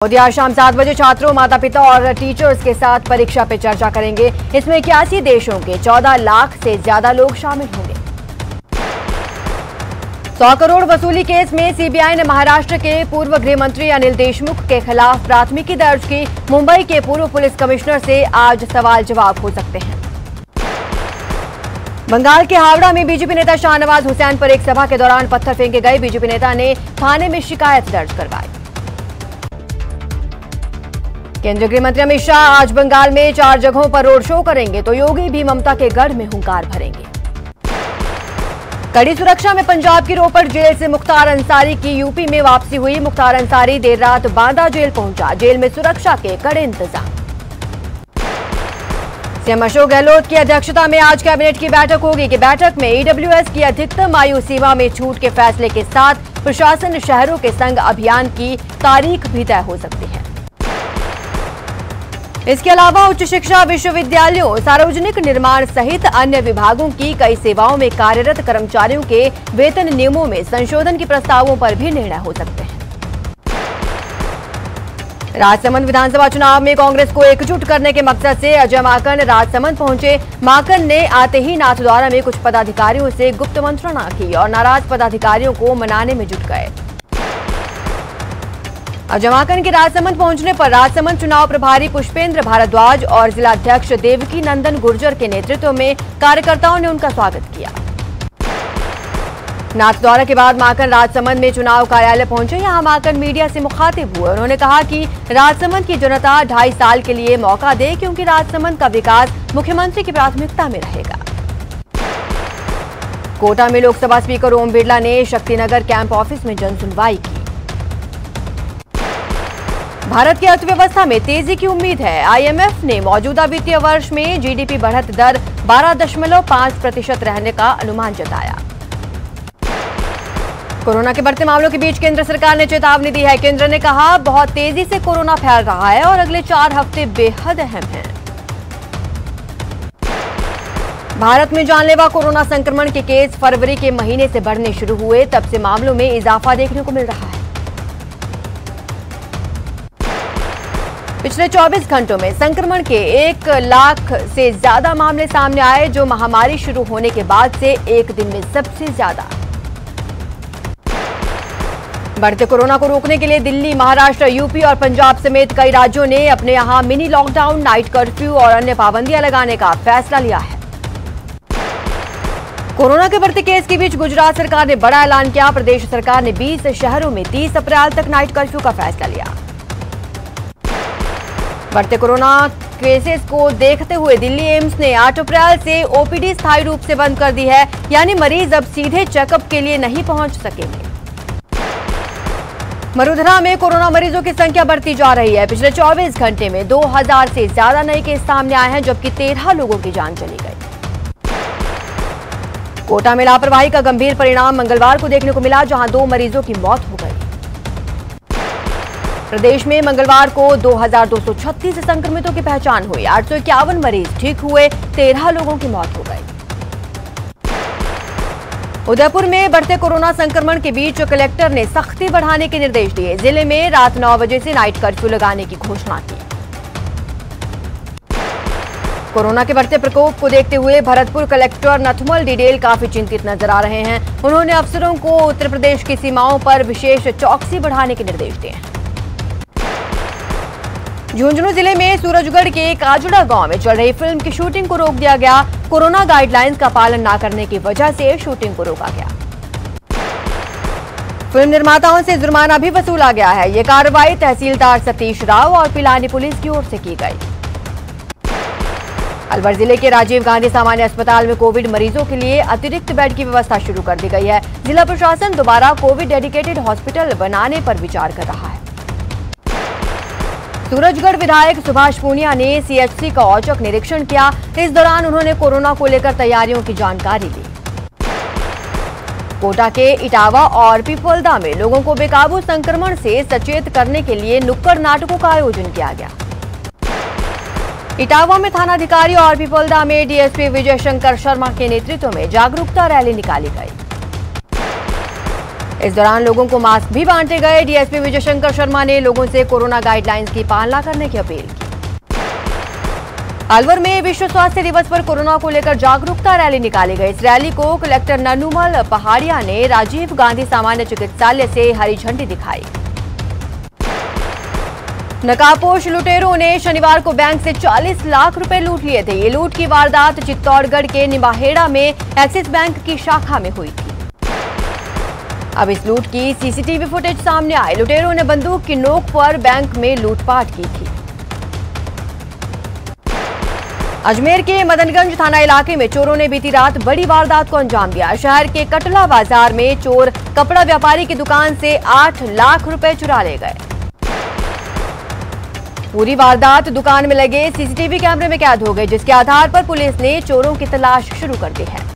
मोदी आज शाम 7 बजे छात्रों, माता पिता और टीचर्स के साथ परीक्षा पे चर्चा करेंगे। इसमें 81 देशों के 14 लाख से ज्यादा लोग शामिल होंगे। 100 करोड़ वसूली केस में सीबीआई ने महाराष्ट्र के पूर्व गृह मंत्री अनिल देशमुख के खिलाफ प्राथमिकी दर्ज की। मुंबई के पूर्व पुलिस कमिश्नर से आज सवाल जवाब हो सकते हैं। बंगाल के हावड़ा में बीजेपी नेता शाहनवाज हुसैन पर एक सभा के दौरान पत्थर फेंके गए। बीजेपी नेता ने थाने में शिकायत दर्ज करवाई। केंद्रीय गृह मंत्री अमित शाह आज बंगाल में 4 जगहों पर रोड शो करेंगे, तो योगी भी ममता के गढ़ में हुंकार भरेंगे। कड़ी सुरक्षा में पंजाब की रोपड़ जेल से मुख्तार अंसारी की यूपी में वापसी हुई। मुख्तार अंसारी देर रात बांदा जेल पहुंचा। जेल में सुरक्षा के कड़े इंतजाम। सीएम अशोक गहलोत की अध्यक्षता में आज कैबिनेट की बैठक होगी। कि बैठक में ईडब्ल्यूएस की अधिकतम आयु सीमा में छूट के फैसले के साथ प्रशासन शहरों के संग अभियान की तारीख भी तय हो सकती है। इसके अलावा उच्च शिक्षा, विश्वविद्यालयों, सार्वजनिक निर्माण सहित अन्य विभागों की कई सेवाओं में कार्यरत कर्मचारियों के वेतन नियमों में संशोधन के प्रस्तावों पर भी निर्णय हो सकते हैं। राजसमंद विधानसभा चुनाव में कांग्रेस को एकजुट करने के मकसद से अजय माकन राजसमंद पहुंचे। माकन ने आते ही नाथद्वारा में कुछ पदाधिकारियों से गुप्त मंत्रणा की और नाराज पदाधिकारियों को मनाने में जुट गए। अजय माकन के राजसमंद पहुंचने पर राजसमंद चुनाव प्रभारी पुष्पेंद्र भारद्वाज और जिलाध्यक्ष देवकी नंदन गुर्जर के नेतृत्व में कार्यकर्ताओं ने उनका स्वागत किया। नाथद्वारा के बाद माकन राजसमंद में चुनाव कार्यालय पहुंचे। यहां माकन मीडिया से मुखातिब हुए। उन्होंने कहा कि राजसमंद की जनता 2.5 साल के लिए मौका दे, क्योंकि राजसमंद का विकास मुख्यमंत्री की प्राथमिकता में रहेगा। कोटा में लोकसभा स्पीकर ओम बिरला ने शक्तिनगर कैंप ऑफिस में जनसुनवाई की। भारत की अर्थव्यवस्था में तेजी की उम्मीद है। आईएमएफ ने मौजूदा वित्तीय वर्ष में जीडीपी बढ़त दर 12.5% रहने का अनुमान जताया। कोरोना के बढ़ते मामलों के बीच केंद्र सरकार ने चेतावनी दी है। केंद्र ने कहा, बहुत तेजी से कोरोना फैल रहा है और अगले 4 हफ्ते बेहद अहम हैं। भारत में जानलेवा कोरोना संक्रमण के केस फरवरी के महीने से बढ़ने शुरू हुए। तब से मामलों में इजाफा देखने को मिल रहा है। पिछले 24 घंटों में संक्रमण के 1 लाख से ज्यादा मामले सामने आए, जो महामारी शुरू होने के बाद से एक दिन में सबसे ज्यादा। बढ़ते कोरोना को रोकने के लिए दिल्ली, महाराष्ट्र, यूपी और पंजाब समेत कई राज्यों ने अपने यहां मिनी लॉकडाउन, नाइट कर्फ्यू और अन्य पाबंदियां लगाने का फैसला लिया है। कोरोना के बढ़ते केस के बीच गुजरात सरकार ने बड़ा ऐलान किया। प्रदेश सरकार ने 20 शहरों में 30 अप्रैल तक नाइट कर्फ्यू का फैसला लिया। बढ़ते कोरोना केसेस को देखते हुए दिल्ली एम्स ने 8 अप्रैल से ओपीडी स्थायी रूप से बंद कर दी है। यानी मरीज अब सीधे चेकअप के लिए नहीं पहुंच सकेंगे। मरुधरा में कोरोना मरीजों की संख्या बढ़ती जा रही है। पिछले 24 घंटे में 2000 से ज्यादा नए केस सामने आए हैं, जबकि 13 लोगों की जान चली गई। कोटा में लापरवाही का गंभीर परिणाम मंगलवार को देखने को मिला, जहां 2 मरीजों की मौत हो गई। प्रदेश में मंगलवार को 2236 संक्रमितों की पहचान हुई। 851 मरीज ठीक हुए। 13 लोगों की मौत हो गई। उदयपुर में बढ़ते कोरोना संक्रमण के बीच कलेक्टर ने सख्ती बढ़ाने के निर्देश दिए। जिले में रात 9 बजे से नाइट कर्फ्यू लगाने की घोषणा की। कोरोना के बढ़ते प्रकोप को देखते हुए भरतपुर कलेक्टर नथमल डिडेल काफी चिंतित नजर आ रहे हैं। उन्होंने अफसरों को उत्तर प्रदेश की सीमाओं पर विशेष चौकसी बढ़ाने के निर्देश दिए हैं। झुंझुनू जिले में सूरजगढ़ के काजड़ा गांव में चल रही फिल्म की शूटिंग को रोक दिया गया। कोरोना गाइडलाइंस का पालन न करने की वजह से शूटिंग को रोका गया। फिल्म निर्माताओं से जुर्माना भी वसूला गया है। ये कार्रवाई तहसीलदार सतीश राव और पिलानी पुलिस की ओर से की गई। अलवर जिले के राजीव गांधी सामान्य अस्पताल में कोविड मरीजों के लिए अतिरिक्त बेड की व्यवस्था शुरू कर दी गई है। जिला प्रशासन दोबारा कोविड डेडिकेटेड हॉस्पिटल बनाने पर विचार कर रहा है। सूरजगढ़ विधायक सुभाष पूनिया ने सीएचसी का औचक निरीक्षण किया। इस दौरान उन्होंने कोरोना को लेकर तैयारियों की जानकारी ली। कोटा के इटावा और पिपलदा में लोगों को बेकाबू संक्रमण से सचेत करने के लिए नुक्कड़ नाटकों का आयोजन किया गया। इटावा में थानाधिकारी और पिपलदा में डीएसपी विजय शंकर शर्मा के नेतृत्व में जागरूकता रैली निकाली गई। इस दौरान लोगों को मास्क भी बांटे गए। डीएसपी विजय शंकर शर्मा ने लोगों से कोरोना गाइडलाइंस की पालना करने की अपील की। अलवर में विश्व स्वास्थ्य दिवस पर कोरोना को लेकर जागरूकता रैली निकाली गई। इस रैली को कलेक्टर नन्नूमल पहाड़िया ने राजीव गांधी सामान्य चिकित्सालय से हरी झंडी दिखाई। नकाबपोश लुटेरों ने शनिवार को बैंक से 40 लाख रुपए लूट लिए थे। ये लूट की वारदात चित्तौड़गढ़ के निम्बाहेड़ा में एक्सिस बैंक की शाखा में हुई थी। अब इस लूट की सीसीटीवी फुटेज सामने आई। लुटेरों ने बंदूक की नोक पर बैंक में लूटपाट की थी। अजमेर के मदनगंज थाना इलाके में चोरों ने बीती रात बड़ी वारदात को अंजाम दिया। शहर के कटला बाजार में चोर कपड़ा व्यापारी की दुकान से 8 लाख रुपए चुरा ले गए। पूरी वारदात दुकान में लगे सीसीटीवी कैमरे में कैद हो गई, जिसके आधार पर पुलिस ने चोरों की तलाश शुरू कर दी है।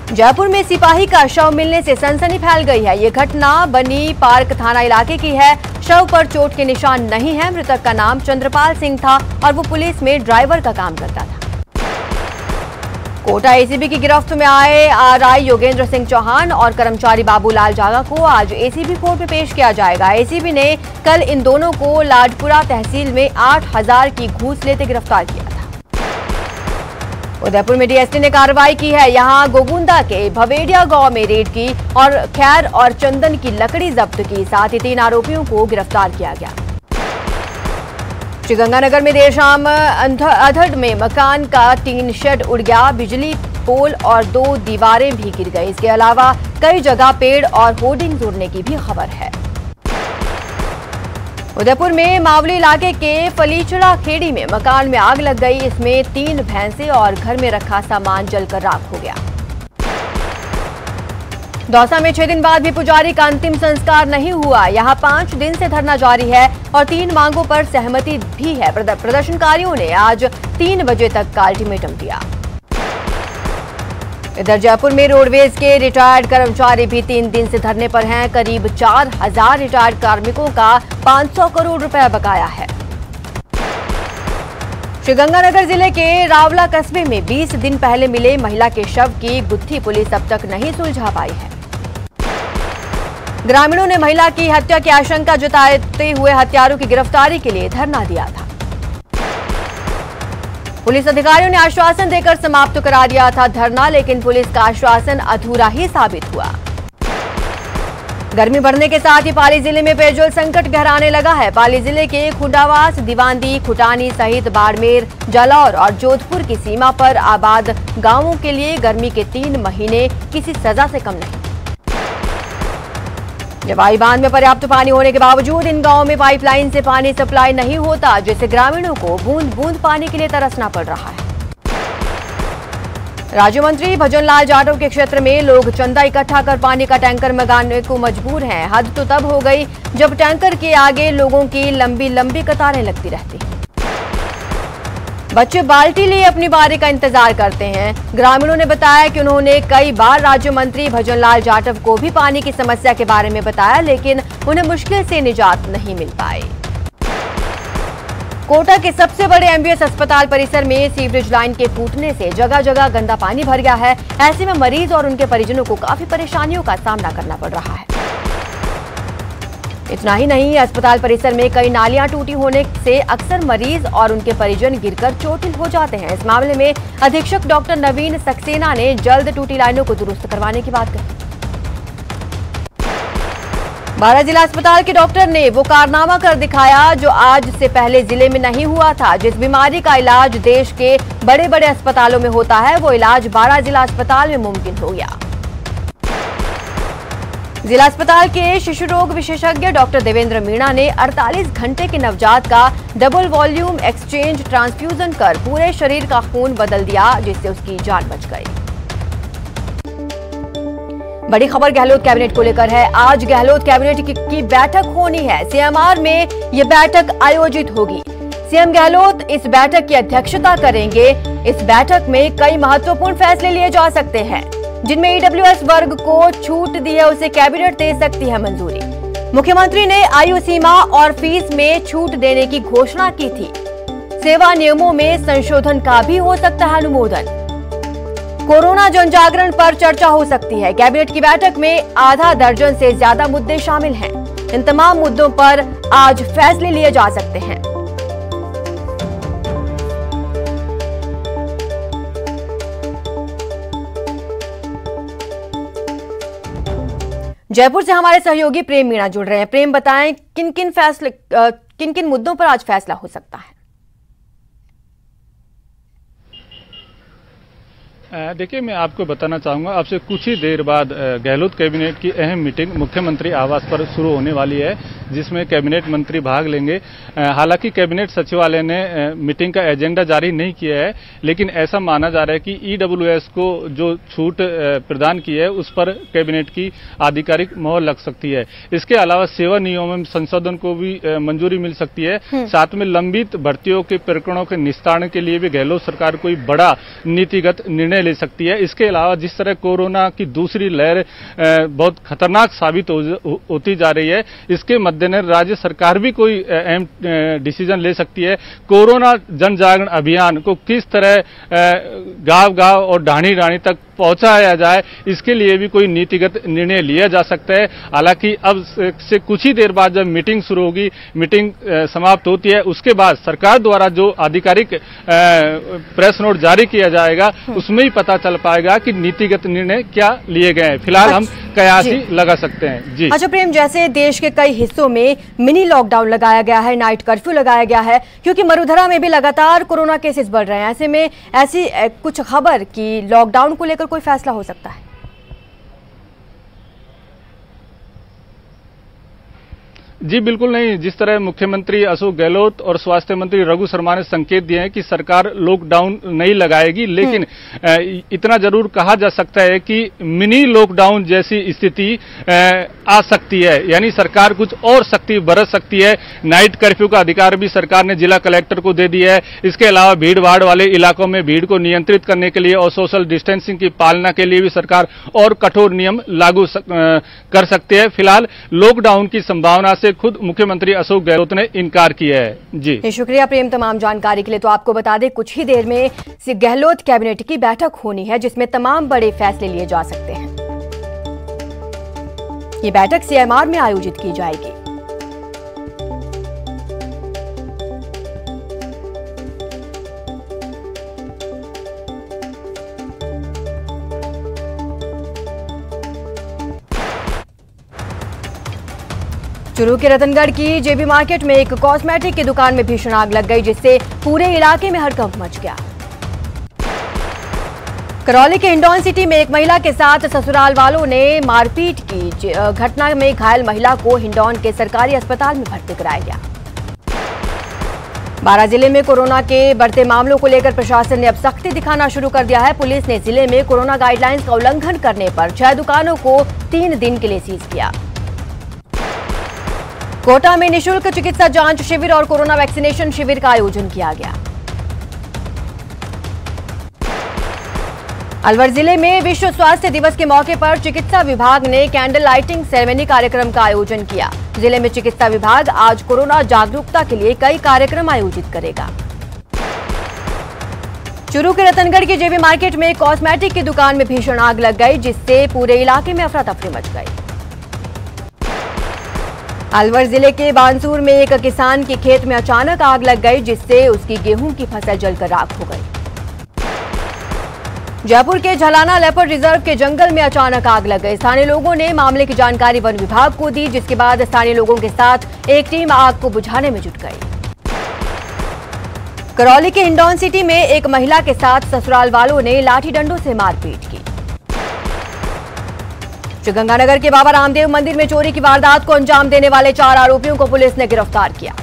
जयपुर में सिपाही का शव मिलने से सनसनी फैल गई है। ये घटना बनी पार्क थाना इलाके की है। शव पर चोट के निशान नहीं है। मृतक का नाम चंद्रपाल सिंह था और वो पुलिस में ड्राइवर का काम करता था। कोटा एसीबी की गिरफ्त में आए आरआई योगेंद्र सिंह चौहान और कर्मचारी बाबूलाल जागा को आज एसीबी कोर्ट में पेश किया जाएगा। एसीबी ने कल इन दोनों को लाडपुरा तहसील में 8,000 की घूस लेते गिरफ्तार किया था। उदयपुर में डीएसपी ने कार्रवाई की है। यहां गोगुंदा के भवेड़िया गांव में रेड की और खैर और चंदन की लकड़ी जब्त की। साथ ही 3 आरोपियों को गिरफ्तार किया गया। श्रीगंगानगर में देर शाम अधड़ में मकान का टीन शेड उड़ गया। बिजली पोल और 2 दीवारें भी गिर गई। इसके अलावा कई जगह पेड़ और होर्डिंग उड़ने की भी खबर है। उदयपुर में मावली इलाके के फलीचड़ा खेड़ी में मकान में आग लग गई। इसमें 3 भैंसे और घर में रखा सामान जलकर राख हो गया। दौसा में 6 दिन बाद भी पुजारी का अंतिम संस्कार नहीं हुआ। यहां 5 दिन से धरना जारी है और 3 मांगों पर सहमति भी है। प्रदर्शनकारियों ने आज 3 बजे तक का अल्टीमेटम दिया। इधर जयपुर में रोडवेज के रिटायर्ड कर्मचारी भी 3 दिन से धरने पर हैं। करीब 4,000 रिटायर्ड कार्मिकों का 500 करोड़ रुपए बकाया है। श्रीगंगानगर जिले के रावला कस्बे में 20 दिन पहले मिले महिला के शव की गुत्थी पुलिस अब तक नहीं सुलझा पाई है। ग्रामीणों ने महिला की हत्या की आशंका जताते हुए हत्यारों की गिरफ्तारी के लिए धरना दिया था। पुलिस अधिकारियों ने आश्वासन देकर समाप्त करा दिया था धरना, लेकिन पुलिस का आश्वासन अधूरा ही साबित हुआ। गर्मी बढ़ने के साथ ही पाली जिले में पेयजल संकट गहराने लगा है। पाली जिले के खुंडावास, दीवांदी, खुटानी सहित बाड़मेर, जालौर और जोधपुर की सीमा पर आबाद गांवों के लिए गर्मी के 3 महीने किसी सजा से कम नहीं। जवाई बांध में पर्याप्त पानी होने के बावजूद इन गांवों में पाइपलाइन से पानी सप्लाई नहीं होता, जिससे ग्रामीणों को बूंद बूंद पानी के लिए तरसना पड़ रहा है। राज्य मंत्री भजनलाल जाटव के क्षेत्र में लोग चंदा इकट्ठा कर पानी का टैंकर मंगाने को मजबूर हैं। हद तो तब हो गई जब टैंकर के आगे लोगों की लंबी लंबी कतारें लगती रहती हैं। बच्चे बाल्टी लिए अपनी बारी का इंतजार करते हैं। ग्रामीणों ने बताया कि उन्होंने कई बार राज्य मंत्री भजनलाल जाटव को भी पानी की समस्या के बारे में बताया, लेकिन उन्हें मुश्किल से निजात नहीं मिल पाई। कोटा के सबसे बड़े एमबीएस अस्पताल परिसर में सीवरेज लाइन के फूटने से जगह जगह गंदा पानी भर गया है। ऐसे में मरीज और उनके परिजनों को काफी परेशानियों का सामना करना पड़ रहा है। इतना ही नहीं, अस्पताल परिसर में कई नालियां टूटी होने से अक्सर मरीज और उनके परिजन गिरकर चोटिल हो जाते हैं। इस मामले में अधीक्षक डॉक्टर नवीन सक्सेना ने जल्द टूटी लाइनों को दुरुस्त करवाने की बात कही। 12 जिला अस्पताल के डॉक्टर ने वो कारनामा कर दिखाया जो आज से पहले जिले में नहीं हुआ था। जिस बीमारी का इलाज देश के बड़े बड़े अस्पतालों में होता है, वो इलाज 12 जिला अस्पताल में मुमकिन हो गया। जिला अस्पताल के शिशु रोग विशेषज्ञ डॉक्टर देवेंद्र मीणा ने 48 घंटे के नवजात का डबल वॉल्यूम एक्सचेंज ट्रांसफ्यूजन कर पूरे शरीर का खून बदल दिया, जिससे उसकी जान बच गई। बड़ी खबर गहलोत कैबिनेट को लेकर है। आज गहलोत कैबिनेट की बैठक होनी है। सीएमआर में यह बैठक आयोजित होगी। सीएम गहलोत इस बैठक की अध्यक्षता करेंगे। इस बैठक में कई महत्वपूर्ण फैसले लिए जा सकते हैं, जिनमें ईडब्ल्यूएस वर्ग को छूट दी है, उसे कैबिनेट दे सकती है मंजूरी। मुख्यमंत्री ने आयु सीमा और फीस में छूट देने की घोषणा की थी। सेवा नियमों में संशोधन का भी हो सकता है अनुमोदन। कोरोना जन जागरण पर चर्चा हो सकती है। कैबिनेट की बैठक में आधा दर्जन से ज्यादा मुद्दे शामिल हैं। इन तमाम मुद्दों पर आज फैसले लिए जा सकते हैं। जयपुर से हमारे सहयोगी प्रेम मीणा जुड़ रहे हैं। प्रेम, बताएं किन किन मुद्दों पर आज फैसला हो सकता है? देखिए, मैं आपको बताना चाहूँगा, अब से कुछ ही देर बाद गहलोत कैबिनेट की अहम मीटिंग मुख्यमंत्री आवास पर शुरू होने वाली है, जिसमें कैबिनेट मंत्री भाग लेंगे। हालांकि कैबिनेट सचिवालय ने मीटिंग का एजेंडा जारी नहीं किया है, लेकिन ऐसा माना जा रहा है कि ईडब्ल्यूएस को जो छूट प्रदान की है उस पर कैबिनेट की आधिकारिक मोहर लग सकती है। इसके अलावा सेवा नियमों में संशोधन को भी मंजूरी मिल सकती है। साथ में लंबित भर्तियों के प्रकरणों के निस्तारण के लिए भी गहलोत सरकार कोई बड़ा नीतिगत निर्णय ले सकती है। इसके अलावा जिस तरह कोरोना की दूसरी लहर बहुत खतरनाक साबित होती जा रही है, इसके मद्देनजर राज्य सरकार भी कोई अहम डिसीजन ले सकती है। कोरोना जन जागरण अभियान को किस तरह गांव-गांव और ढाणी-ढाणी तक पहुंचाया जाए, इसके लिए भी कोई नीतिगत निर्णय लिया जा सकता है। हालांकि अब से कुछ ही देर बाद जब मीटिंग शुरू होगी, मीटिंग समाप्त होती है, उसके बाद सरकार द्वारा जो आधिकारिक प्रेस नोट जारी किया जाएगा, उसमें ही पता चल पाएगा कि नीतिगत निर्णय क्या लिए गए हैं। फिलहाल हम कयास ही लगा सकते हैं। जी अच्छा प्रेम, जैसे देश के कई हिस्सों में मिनी लॉकडाउन लगाया गया है, नाइट कर्फ्यू लगाया गया है, क्योंकि मरुधरा में भी लगातार कोरोना केसेस बढ़ रहे हैं। ऐसे में ऐसी कुछ खबर कि लॉकडाउन को लेकर कोई फैसला हो सकता है? जी बिल्कुल नहीं। जिस तरह मुख्यमंत्री अशोक गहलोत और स्वास्थ्य मंत्री रघु शर्मा ने संकेत दिए हैं कि सरकार लॉकडाउन नहीं लगाएगी, लेकिन इतना जरूर कहा जा सकता है कि मिनी लॉकडाउन जैसी स्थिति आ सकती है, यानी सरकार कुछ और सख्ती बरत सकती है। नाइट कर्फ्यू का अधिकार भी सरकार ने जिला कलेक्टर को दे दिया है। इसके अलावा भीड़ भाड़ वाले इलाकों में भीड़ को नियंत्रित करने के लिए और सोशल डिस्टेंसिंग की पालना के लिए भी सरकार और कठोर नियम लागू कर सकते हैं। फिलहाल लॉकडाउन की संभावना से खुद मुख्यमंत्री अशोक गहलोत ने इनकार किया है। जी शुक्रिया प्रेम तमाम जानकारी के लिए। तो आपको बता दें, कुछ ही देर में गहलोत कैबिनेट की बैठक होनी है, जिसमें तमाम बड़े फैसले लिए जा सकते हैं। ये बैठक सीएमआर में आयोजित की जाएगी। चुरू के रतनगढ़ की जेबी मार्केट में एक कॉस्मेटिक की दुकान में भीषण आग लग गई, जिससे पूरे इलाके में हड़कंप मच गया। करौली के हिंडौन सिटी में एक महिला के साथ ससुराल वालों ने मारपीट की। घटना में घायल महिला को हिंडौन के सरकारी अस्पताल में भर्ती कराया गया। बारां जिले में कोरोना के बढ़ते मामलों को लेकर प्रशासन ने अब सख्ती दिखाना शुरू कर दिया है। पुलिस ने जिले में कोरोना गाइडलाइंस का उल्लंघन करने पर 6 दुकानों को 3 दिन के लिए सीज किया। कोटा में निःशुल्क चिकित्सा जांच शिविर और कोरोना वैक्सीनेशन शिविर का आयोजन किया गया। अलवर जिले में विश्व स्वास्थ्य दिवस के मौके पर चिकित्सा विभाग ने कैंडल लाइटिंग सेरेमनी कार्यक्रम का आयोजन किया। जिले में चिकित्सा विभाग आज कोरोना जागरूकता के लिए कई कार्यक्रम आयोजित करेगा। चुरू के रतनगढ़ की जेबी मार्केट में कॉस्मेटिक की दुकान में भीषण आग लग गई, जिससे पूरे इलाके में अफरा तफरी मच गई। अलवर जिले के बानसूर में एक किसान के खेत में अचानक आग लग गई, जिससे उसकी गेहूं की फसल जलकर राख हो गई। जयपुर के झलाना लेपर्ड रिजर्व के जंगल में अचानक आग लग गई। स्थानीय लोगों ने मामले की जानकारी वन विभाग को दी, जिसके बाद स्थानीय लोगों के साथ एक टीम आग को बुझाने में जुट गई। करौली के हिंडौन सिटी में एक महिला के साथ ससुराल वालों ने लाठी डंडों से मारपीट की। श्रीगंगानगर के बाबा रामदेव मंदिर में चोरी की वारदात को अंजाम देने वाले 4 आरोपियों को पुलिस ने गिरफ्तार किया।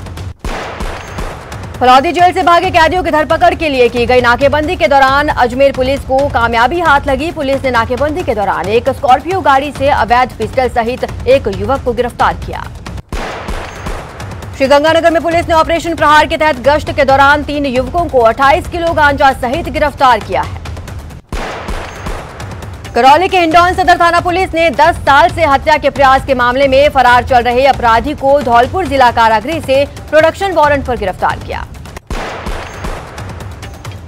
फलौदी जेल से भागे कैदियों की धरपकड़ के लिए की गई नाकेबंदी के दौरान अजमेर पुलिस को कामयाबी हाथ लगी। पुलिस ने नाकेबंदी के दौरान एक स्कॉर्पियो गाड़ी से अवैध पिस्टल सहित एक युवक को गिरफ्तार किया। श्रीगंगानगर में पुलिस ने ऑपरेशन प्रहार के तहत गश्त के दौरान 3 युवकों को 28 किलो गांजा सहित गिरफ्तार किया है। करौली के हिंडौन सदर थाना पुलिस ने 10 साल से हत्या के प्रयास के मामले में फरार चल रहे अपराधी को धौलपुर जिला कारागृह से प्रोडक्शन वारंट पर गिरफ्तार किया।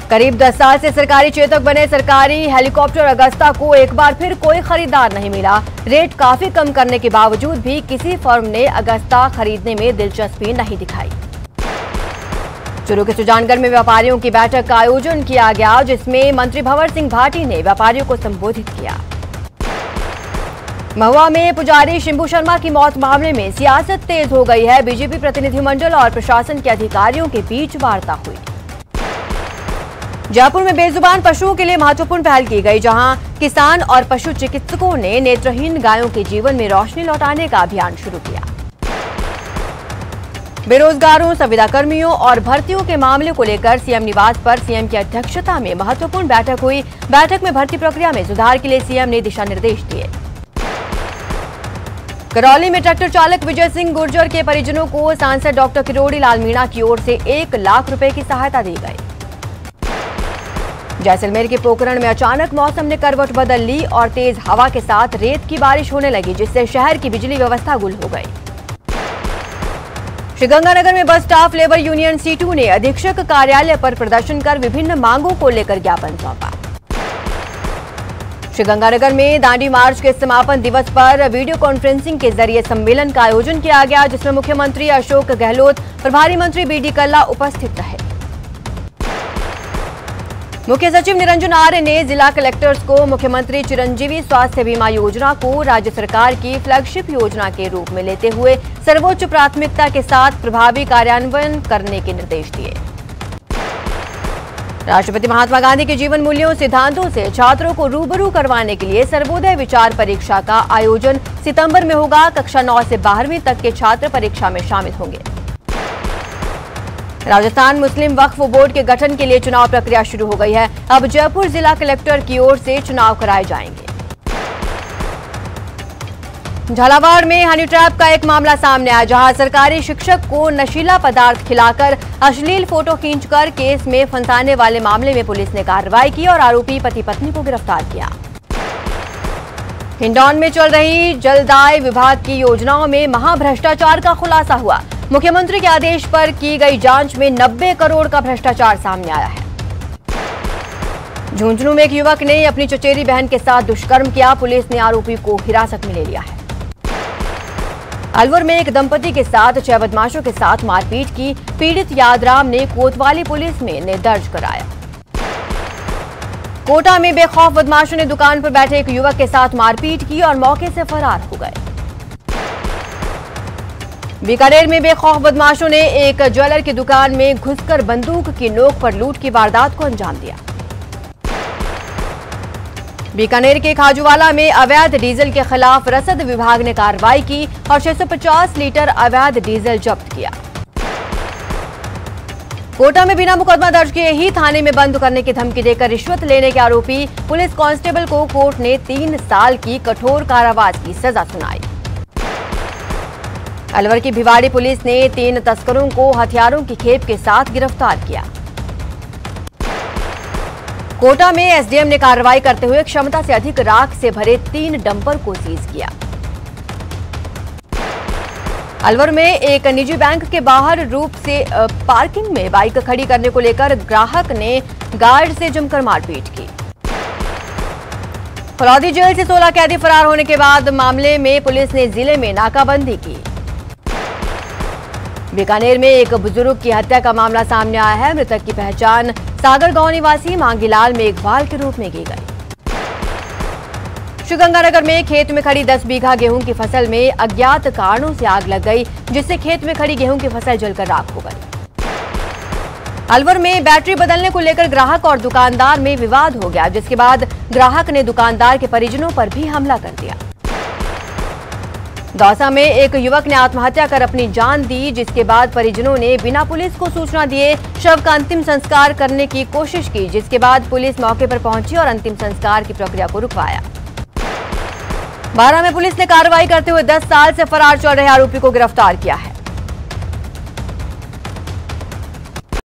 करीब 10 साल से सरकारी चेतक बने सरकारी हेलीकॉप्टर अगस्ता को एक बार फिर कोई खरीदार नहीं मिला। रेट काफी कम करने के बावजूद भी किसी फर्म ने अगस्ता खरीदने में दिलचस्पी नहीं दिखाई। चूरू के सुजानगढ़ में व्यापारियों की बैठक का आयोजन किया गया, जिसमें मंत्री भंवर सिंह भाटी ने व्यापारियों को संबोधित किया। महुआ में पुजारी शिंबू शर्मा की मौत मामले में सियासत तेज हो गई है। बीजेपी प्रतिनिधिमंडल और प्रशासन के अधिकारियों के बीच वार्ता हुई। जयपुर में बेजुबान पशुओं के लिए महत्वपूर्ण पहल की गई, जहां किसान और पशु चिकित्सकों ने नेत्रहीन गायों के जीवन में रोशनी लौटाने का अभियान शुरू किया। बेरोजगारों, संविदा कर्मियों और भर्तियों के मामले को लेकर सीएम निवास पर सीएम की अध्यक्षता में महत्वपूर्ण बैठक हुई। बैठक में भर्ती प्रक्रिया में सुधार के लिए सीएम ने दिशा निर्देश दिए। करौली में ट्रैक्टर चालक विजय सिंह गुर्जर के परिजनों को सांसद डॉक्टर किरोड़ी लाल मीणा की ओर से 1 लाख रुपए की सहायता दी गई। जैसलमेर के पोखरण में अचानक मौसम ने करवट बदल ली और तेज हवा के साथ रेत की बारिश होने लगी, जिससे शहर की बिजली व्यवस्था गुल हो गई। श्रीगंगानगर में बस स्टाफ लेबर यूनियन C2 ने अधीक्षक कार्यालय पर प्रदर्शन कर विभिन्न मांगों को लेकर ज्ञापन सौंपा। श्रीगंगानगर में दांडी मार्च के समापन दिवस पर वीडियो कॉन्फ्रेंसिंग के जरिए सम्मेलन का आयोजन किया गया, जिसमें मुख्यमंत्री अशोक गहलोत, प्रभारी मंत्री BD कल्ला उपस्थित रहे। मुख्य सचिव निरंजन आर्य ने जिला कलेक्टर्स को मुख्यमंत्री चिरंजीवी स्वास्थ्य बीमा योजना को राज्य सरकार की फ्लैगशिप योजना के रूप में लेते हुए सर्वोच्च प्राथमिकता के साथ प्रभावी कार्यान्वयन करने के निर्देश दिए। राष्ट्रपिता महात्मा गांधी के जीवन मूल्यों सिद्धांतों से छात्रों को रूबरू करवाने के लिए सर्वोदय विचार परीक्षा का आयोजन सितंबर में होगा। कक्षा 9 से 12वीं तक के छात्र परीक्षा में शामिल होंगे। राजस्थान मुस्लिम वक्फ बोर्ड के गठन के लिए चुनाव प्रक्रिया शुरू हो गई है। अब जयपुर जिला कलेक्टर की ओर से चुनाव कराए जाएंगे। झालावाड़ में हनी ट्रैप का एक मामला सामने आया, जहां सरकारी शिक्षक को नशीला पदार्थ खिलाकर अश्लील फोटो खींचकर केस में फंसाने वाले मामले में पुलिस ने कार्रवाई की और आरोपी पति पत्नी को गिरफ्तार किया। हिंडौन में चल रही जलदाय विभाग की योजनाओं में महाभ्रष्टाचार का खुलासा हुआ। मुख्यमंत्री के आदेश पर की गई जांच में 90 करोड़ का भ्रष्टाचार सामने आया है। झुंझुनू में एक युवक ने अपनी चचेरी बहन के साथ दुष्कर्म किया। पुलिस ने आरोपी को हिरासत में ले लिया है। अलवर में एक दंपति के साथ 6 बदमाशों के साथ मारपीट की। पीड़ित यादराम ने कोतवाली पुलिस में दर्ज कराया। कोटा में बेखौफ बदमाशों ने दुकान पर बैठे एक युवक के साथ मारपीट की और मौके से फरार हो गए। बीकानेर में बेखौफ बदमाशों ने एक ज्वेलर की दुकान में घुसकर बंदूक की नोक पर लूट की वारदात को अंजाम दिया। बीकानेर के खाजूवाला में अवैध डीजल के खिलाफ रसद विभाग ने कार्रवाई की और 650 लीटर अवैध डीजल जब्त किया। कोटा में बिना मुकदमा दर्ज किए ही थाने में बंद करने की धमकी देकर रिश्वत लेने के आरोपी पुलिस कांस्टेबल को कोर्ट ने 3 साल की कठोर कारावास की सजा सुनाई। अलवर की भिवाड़ी पुलिस ने 3 तस्करों को हथियारों की खेप के साथ गिरफ्तार किया। कोटा में एसडीएम ने कार्रवाई करते हुए क्षमता से अधिक राख से भरे 3 डंपर को सीज किया। अलवर में एक निजी बैंक के बाहर रूप से पार्किंग में बाइक खड़ी करने को लेकर ग्राहक ने गार्ड से जमकर मारपीट की। फलौदी जेल से 16 कैदी फरार होने के बाद मामले में पुलिस ने जिले में नाकाबंदी की। बीकानेर में एक बुजुर्ग की हत्या का मामला सामने आया है। मृतक की पहचान सागर गांव निवासी मांगीलाल मेघवाल के रूप में की गई। श्रीगंगानगर में खेत में खड़ी 10 बीघा गेहूं की फसल में अज्ञात कारणों से आग लग गई, जिससे खेत में खड़ी गेहूं की फसल जलकर राख हो गई। अलवर में बैटरी बदलने को लेकर ग्राहक और दुकानदार में विवाद हो गया, जिसके बाद ग्राहक ने दुकानदार के परिजनों पर भी हमला कर दिया। दौसा में एक युवक ने आत्महत्या कर अपनी जान दी, जिसके बाद परिजनों ने बिना पुलिस को सूचना दिए शव का अंतिम संस्कार करने की कोशिश की, जिसके बाद पुलिस मौके पर पहुंची और अंतिम संस्कार की प्रक्रिया को रुकवाया। बारा में पुलिस ने कार्रवाई करते हुए 10 साल से फरार चल रहे आरोपी को गिरफ्तार किया है।